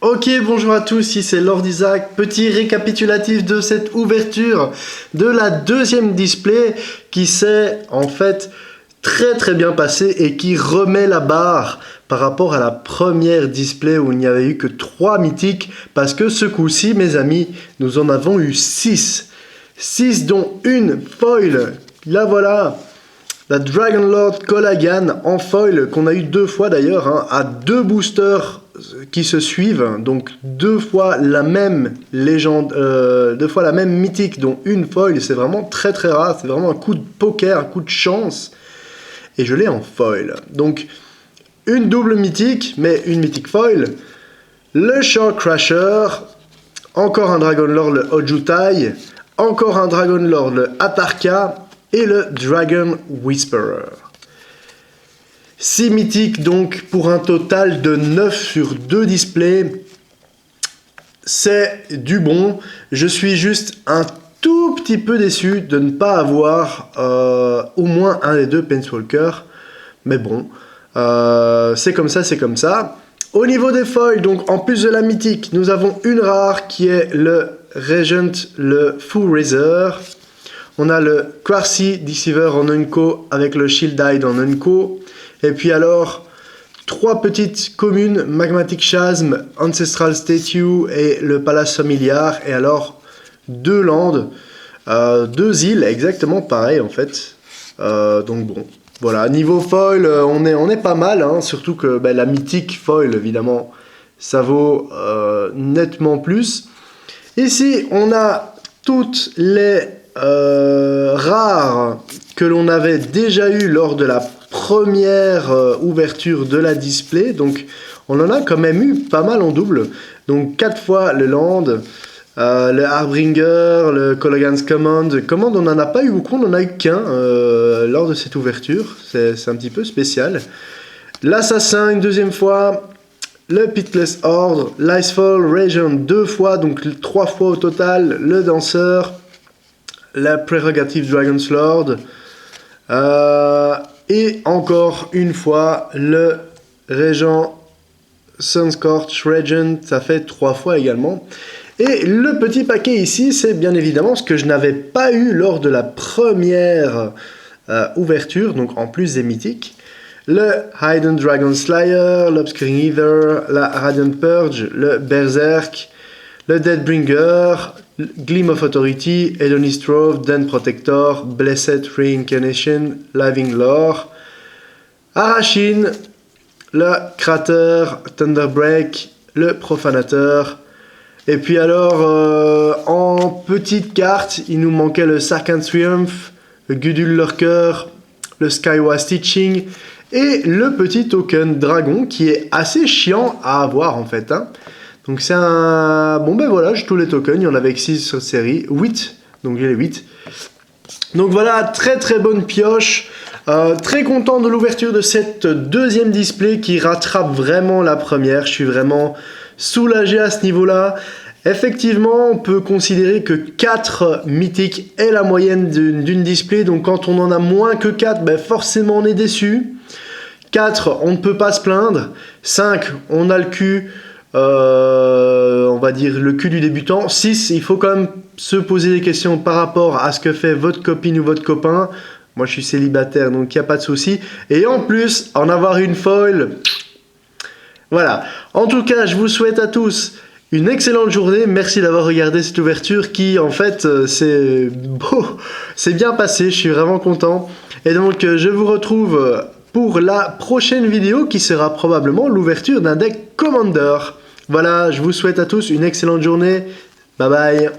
Ok, bonjour à tous, ici c'est Lord Isaac. Petit récapitulatif de cette ouverture de la deuxième display qui s'est en fait très bien passée et qui remet la barre par rapport à la première display où il n'y avait eu que 3 mythiques, parce que ce coup-ci, mes amis, nous en avons eu 6. 6 dont une foil. Là voilà, la Dragonlord Colagan en foil, qu'on a eu 2 fois d'ailleurs, hein, à 2 boosters qui se suivent, donc 2 fois la même légende, 2 fois la même mythique, dont une foil. C'est vraiment très rare, c'est vraiment un coup de poker, un coup de chance, et je l'ai en foil. Donc une double mythique, mais une mythique foil, le Shore Crasher, encore un Dragonlord le Ojutai, encore un Dragonlord le Atarka, et le Dragon Whisperer. 6 mythiques donc pour un total de 9 sur 2 displays. C'est du bon. Je suis juste un tout petit peu déçu de ne pas avoir au moins un des deux Planeswalker. Mais bon, c'est comme ça, c'est comme ça. Au niveau des foils, donc en plus de la mythique, nous avons une rare qui est le Regent, le Full Razor. On a le Quartzy Deceiver en Unco avec le Shield Hide en Unco. Et puis alors, 3 petites communes, Magmatic Chasm, Ancestral Statue et le Palace Familiar. Et alors, 2 landes, 2 îles, exactement pareil en fait. Donc bon, voilà, niveau foil, on est pas mal, hein, surtout que la mythique foil, évidemment, ça vaut nettement plus. Ici, on a toutes les rares que l'on avait déjà eu lors de la première ouverture de la display. Donc on en a quand même eu pas mal en double. Donc 4 fois le Land, le Harbinger, le Colagan's Command. Command, on n'en a pas eu beaucoup, on n'en a eu qu'un lors de cette ouverture. C'est un petit peu spécial. L'Assassin une deuxième fois. Le Pitless Horde, l'Icefall Region 2 fois, donc 3 fois au total. Le Danseur, la Prerogative Dragon's Lord, et encore une fois le Régent Sunscorch Regent, ça fait 3 fois également. Et le petit paquet ici, c'est bien évidemment ce que je n'avais pas eu lors de la première ouverture, donc en plus des mythiques. Le Hidden Dragon Slayer, l'Obscuring Ether, la Radiant Purge, le Berserk, le Deadbringer, Gleam of Authority, Edonis Trove, Den Protector, Blessed Reincarnation, Living Lore, Arachine, le Crater, Thunderbreak, le Profanateur. Et puis alors, en petite carte, il nous manquait le Sarkhan Triumph, le Gudul Lurker, le Skyward Stitching, et le petit token dragon qui est assez chiant à avoir en fait, hein. Donc c'est un... Bon ben voilà, j'ai tous les tokens, il y en avait 6 sur série, 8, donc j'ai les 8. Donc voilà, très bonne pioche. Très content de l'ouverture de cette deuxième display qui rattrape vraiment la première. Je suis vraiment soulagé à ce niveau-là. Effectivement, on peut considérer que 4 mythiques est la moyenne d'une display. Donc quand on en a moins que 4, ben forcément on est déçu. 4, on ne peut pas se plaindre. 5, on a le cul, on va dire le cul du débutant. 6, il faut quand même se poser des questions par rapport à ce que fait votre copine ou votre copain. Moi je suis célibataire, donc il n'y a pas de souci. Et en plus, en avoir une foil. Voilà. En tout cas, je vous souhaite à tous une excellente journée. Merci d'avoir regardé cette ouverture qui, en fait, c'est beau. C'est bien passé. Je suis vraiment content. Et donc, je vous retrouve pour la prochaine vidéo qui sera probablement l'ouverture d'un deck Commander. Voilà, je vous souhaite à tous une excellente journée. Bye bye.